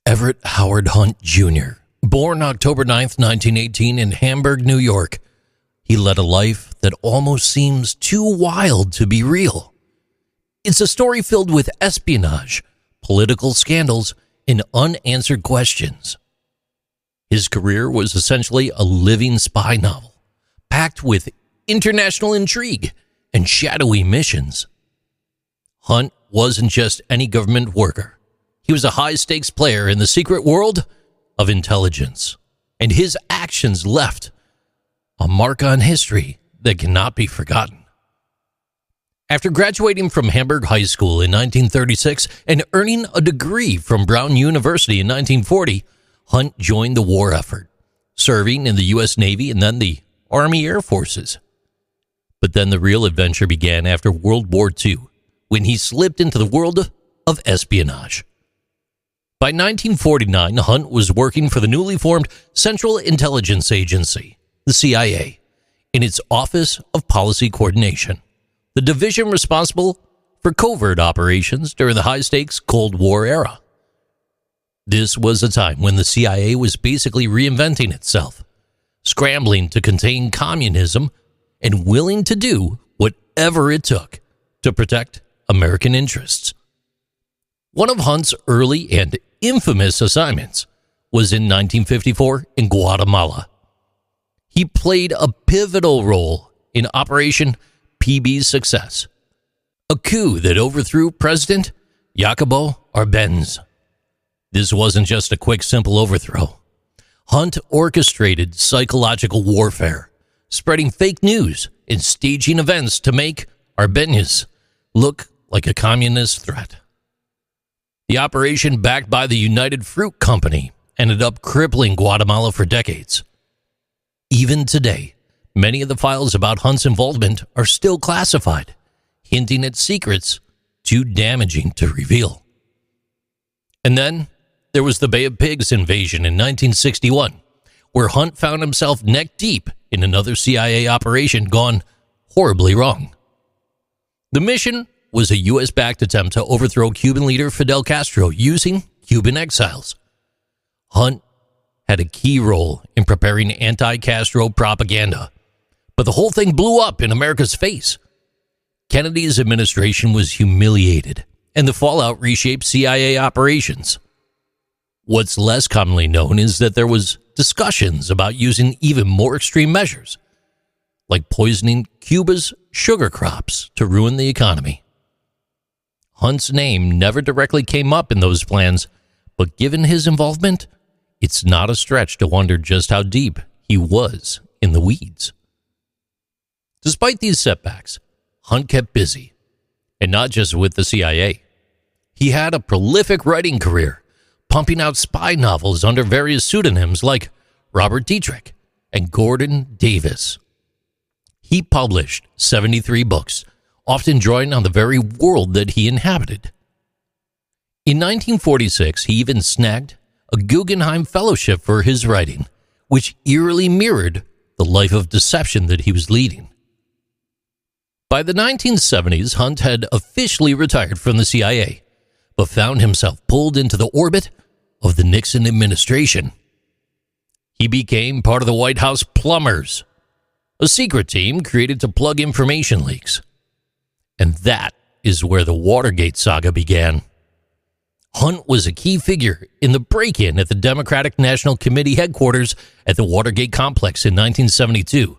Everett Howard Hunt Jr., born October 9th, 1918 in Hamburg, New York. He led a life that almost seems too wild to be real. It's a story filled with espionage, political scandals, and unanswered questions. His career was essentially a living spy novel, packed with international intrigue and shadowy missions. Hunt wasn't just any government worker. He was a high-stakes player in the secret world of intelligence, and his actions left a mark on history that cannot be forgotten. After graduating from Hamburg High School in 1936 and earning a degree from Brown University in 1940, Hunt joined the war effort, serving in the U.S. Navy and then the Army Air Forces. But then the real adventure began after World War II, when he slipped into the world of espionage. By 1949, Hunt was working for the newly formed Central Intelligence Agency, the CIA, in its Office of Policy Coordination, the division responsible for covert operations during the high-stakes Cold War era. This was a time when the CIA was basically reinventing itself, scrambling to contain communism and willing to do whatever it took to protect American interests. One of Hunt's early and infamous assignments was in 1954 in Guatemala. He played a pivotal role in Operation PB's success, a coup that overthrew President Jacobo Arbenz. This wasn't just a quick, simple overthrow. Hunt orchestrated psychological warfare, spreading fake news and staging events to make Arbenz look like a communist threat. The operation, backed by the United Fruit Company, ended up crippling Guatemala for decades. Even today, many of the files about Hunt's involvement are still classified, hinting at secrets too damaging to reveal. And then there was the Bay of Pigs invasion in 1961, where Hunt found himself neck deep in another CIA operation gone horribly wrong. The mission was a U.S.-backed attempt to overthrow Cuban leader Fidel Castro using Cuban exiles. Hunt had a key role in preparing anti-Castro propaganda, but the whole thing blew up in America's face. Kennedy's administration was humiliated, and the fallout reshaped CIA operations. What's less commonly known is that there was discussions about using even more extreme measures, like poisoning Cuba's sugar crops to ruin the economy. Hunt's name never directly came up in those plans, but given his involvement, it's not a stretch to wonder just how deep he was in the weeds. Despite these setbacks, Hunt kept busy, and not just with the CIA. He had a prolific writing career, pumping out spy novels under various pseudonyms like Robert Dietrich and Gordon Davis. He published 73 books, often drawing on the very world that he inhabited. In 1946, he even snagged a Guggenheim Fellowship for his writing, which eerily mirrored the life of deception that he was leading. By the 1970s, Hunt had officially retired from the CIA, but found himself pulled into the orbit of the Nixon administration. He became part of the White House Plumbers, a secret team created to plug information leaks. And that is where the Watergate saga began. Hunt was a key figure in the break-in at the Democratic National Committee headquarters at the Watergate complex in 1972.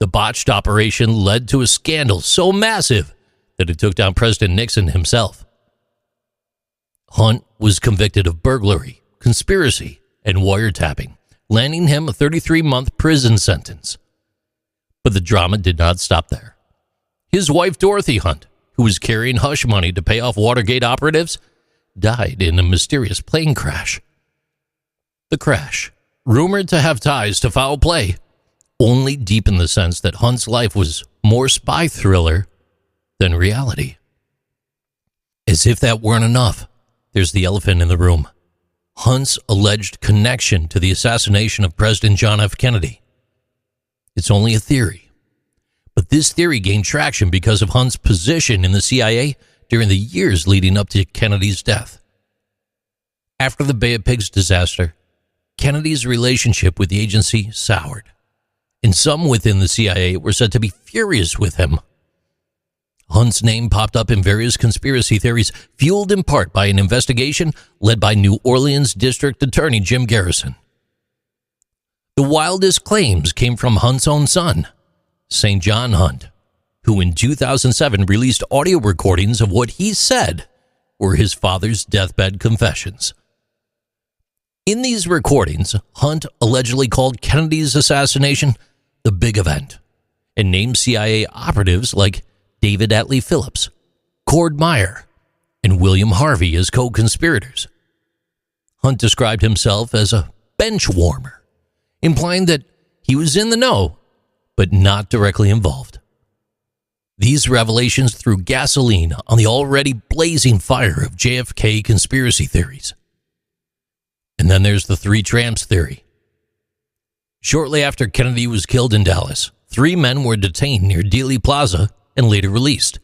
The botched operation led to a scandal so massive that it took down President Nixon himself. Hunt was convicted of burglary, conspiracy, and wiretapping, landing him a 33-month prison sentence. But the drama did not stop there. His wife, Dorothy Hunt, who was carrying hush money to pay off Watergate operatives, died in a mysterious plane crash. The crash, rumored to have ties to foul play, only deepened the sense that Hunt's life was more spy thriller than reality. As if that weren't enough, there's the elephant in the room: Hunt's alleged connection to the assassination of President John F. Kennedy. It's only a theory, but this theory gained traction because of Hunt's position in the CIA during the years leading up to Kennedy's death. After the Bay of Pigs disaster, Kennedy's relationship with the agency soured, and some within the CIA were said to be furious with him. Hunt's name popped up in various conspiracy theories, fueled in part by an investigation led by New Orleans District Attorney Jim Garrison. The wildest claims came from Hunt's own son, St. John Hunt, who in 2007 released audio recordings of what he said were his father's deathbed confessions. In these recordings, Hunt allegedly called Kennedy's assassination the big event and named CIA operatives like David Atlee Phillips, Cord Meyer, and William Harvey as co-conspirators. Hunt described himself as a bench warmer, implying that he was in the know, but not directly involved. These revelations threw gasoline on the already blazing fire of JFK conspiracy theories. And then there's the three tramps theory. Shortly after Kennedy was killed in Dallas, 3 men were detained near Dealey Plaza and later released.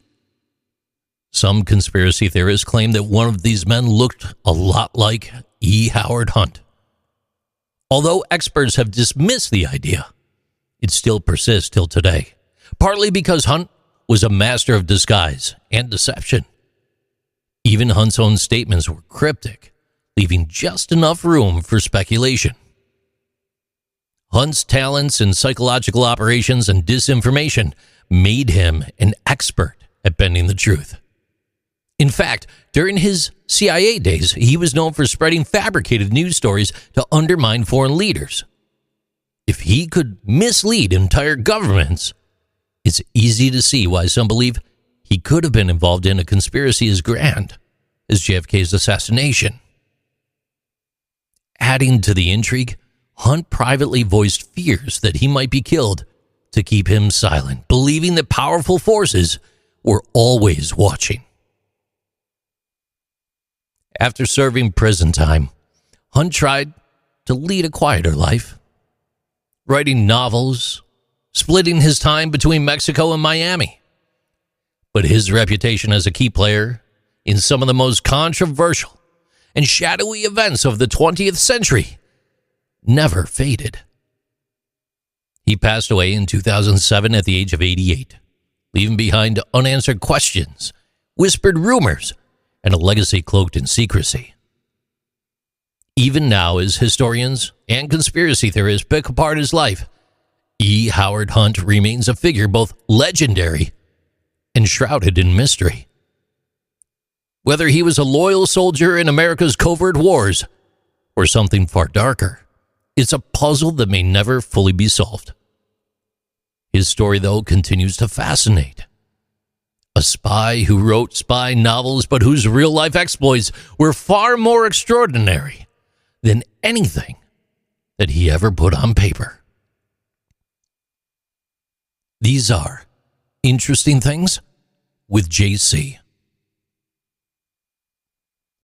Some conspiracy theorists claim that one of these men looked a lot like E. Howard Hunt. Although experts have dismissed the idea, it still persists till today, partly because Hunt was a master of disguise and deception. Even Hunt's own statements were cryptic, leaving just enough room for speculation. Hunt's talents in psychological operations and disinformation made him an expert at bending the truth. In fact, during his CIA days, he was known for spreading fabricated news stories to undermine foreign leaders. If he could mislead entire governments, it's easy to see why some believe he could have been involved in a conspiracy as grand as JFK's assassination. Adding to the intrigue, Hunt privately voiced fears that he might be killed to keep him silent, believing that powerful forces were always watching. After serving prison time, Hunt tried to lead a quieter life, writing novels, splitting his time between Mexico and Miami. But his reputation as a key player in some of the most controversial and shadowy events of the 20th century never faded. He passed away in 2007 at the age of 88, leaving behind unanswered questions, whispered rumors, and a legacy cloaked in secrecy. Even now, as historians and conspiracy theorists pick apart his life, E. Howard Hunt remains a figure both legendary and shrouded in mystery. Whether he was a loyal soldier in America's covert wars or something far darker, it's a puzzle that may never fully be solved. His story, though, continues to fascinate. A spy who wrote spy novels but whose real-life exploits were far more extraordinary than anything that he ever put on paper. These are Interesting Things with JC.